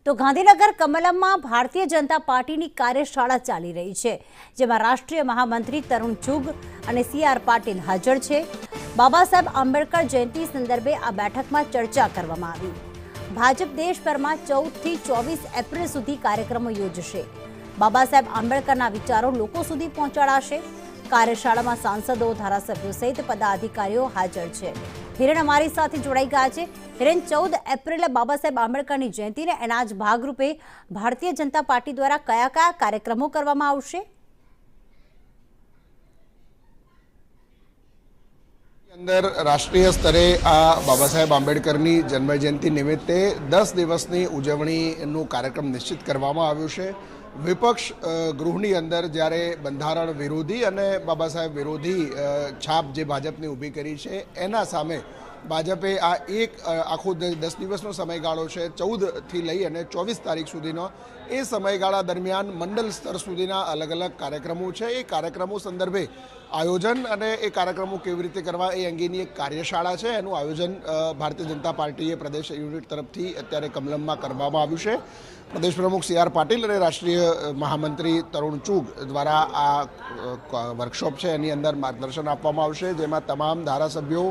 તો ગાંધીનગર કમલમમાં ભારતીય જનતા પાર્ટીની કાર્યશાળા ચાલી રહી છે, જેમાં રાષ્ટ્રીય મહામંત્રી તરુણ ચુગ અને સી.આર. પાટીલ હાજર છે. બાબા સાહેબ આંબેડકર જયંતિ સંદર્ભે આ બેઠકમાં ચર્ચા કરવામાં આવી. ભાજપ દેશભરમાં 14 થી 24 એપ્રિલ સુધી કાર્યક્રમો યોજશે. બાબા સાહેબ આંબેડકરના વિચારો લોકો સુધી પહોંચાડાશે. કાર્યશાળામાં સાંસદો, ધારાસભ્યો સહિત પદાધિકારીઓ હાજર છે. હિરેન અમારી સાથે જોડાઈ ગયા છે. હિરેન, 14 એપ્રિલે બાબા સાહેબ આંબેડકરની જયંતિને એના જ ભાગરૂપે ભારતીય જનતા પાર્ટી દ્વારા કયા કયા કાર્યક્રમો કરવામાં આવશે? અંદર રાષ્ટ્રીય સ્તરે આ બાબા સાહેબ આંબેડકરની જન્મજયંતિ નિમિત્તે 10 દિવસની ઉજવણીનું કાર્યક્રમ નિશ્ચિત કરવામાં આવ્યું છે. વિપક્ષ ગૃહની અંદર જ્યારે બંધારણ વિરોધી અને બાબા સાહેબ વિરોધી છાપ જે ભાજપની ઊભી કરી છે, એના સામે ભાજપે આ આખો 10 દિવસનો સમયગાળો છે, 14થી લઈ અને 24 તારીખ સુધીનો, એ સમયગાળા દરમિયાન મંડળ સ્તર સુધીના અલગ અલગ કાર્યક્રમો છે. એ કાર્યક્રમો સંદર્ભે આયોજન અને એ કાર્યક્રમો કેવી રીતે કરવા એ અંગેની એક કાર્યશાળા છે. એનું આયોજન ભારતીય જનતા પાર્ટીએ પ્રદેશ યુનિટ તરફથી અત્યારે કમલમમાં કરવામાં આવ્યું છે. પ્રદેશ પ્રમુખ સી.આર. પાટીલ અને રાષ્ટ્રીય મહામંત્રી તરુણ ચુગ દ્વારા આ વર્કશોપ છે એની અંદર માર્ગદર્શન આપવામાં આવશે, જેમાં તમામ ધારાસભ્યો,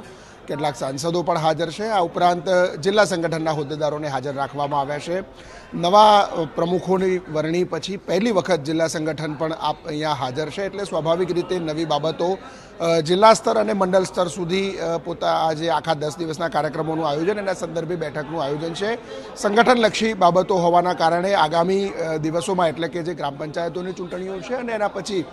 કેટલાક સાંસદો પણ હાજર છે. આ ઉપરાંત જિલ્લા સંગઠનના હોદ્દેદારોને હાજર રાખવામાં આવ્યા છે. નવા પ્રમુખોની વરણી પછી પહેલી વખત જિલ્લા સંગઠન પણ અહીંયા હાજર છે, એટલે સ્વાભાવિક રીતે નવી બાબતો જિલ્લા સ્તર અને મંડળ સ્તર સુધી આજે આખા 10 દિવસના કાર્યક્રમોનું આયોજન, એના સંદર્ભે બેઠકનું આયોજન છે. સંગઠનલક્ષી બાબતો હોવાના કારણે આગામી દિવસોમાં, એટલે કે જે ગ્રામ પંચાયતોની ચૂંટણીઓ છે અને એના પછી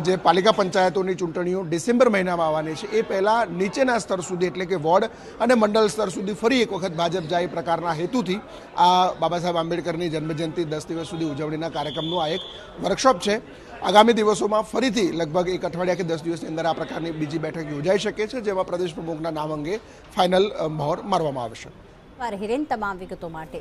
જે પાલિકા પંચાયતોની ચૂંટણીઓ ડિસેમ્બર મહિનામાં આવવાની છે, એ પહેલાં નીચેના સ્તર સુધી, એટલે કે વોર્ડ અને મંડળ સ્તર સુધી ફરી એક વખત ભાજપ જાય પ્રકારના હેતુથી આ બાબા સાહેબ આંબેડકરની જન્મજયંતિ 10 દિવસ સુધી ઉજવણીના કાર્યક્રમનું આ એક વર્કશોપ છે. આગામી દિવસોમાં ફરીથી લગભગ એક અઠવાડિયા કે 10 દિવસની અંદર આ પ્રકારની બીજી બેઠક યોજાઈ શકે છે, જેમાં પ્રદેશ પ્રમુખના નામ અંગે ફાઇનલ મહોર મારવામાં આવશે. હિરેન, તમામ વિગતો માટે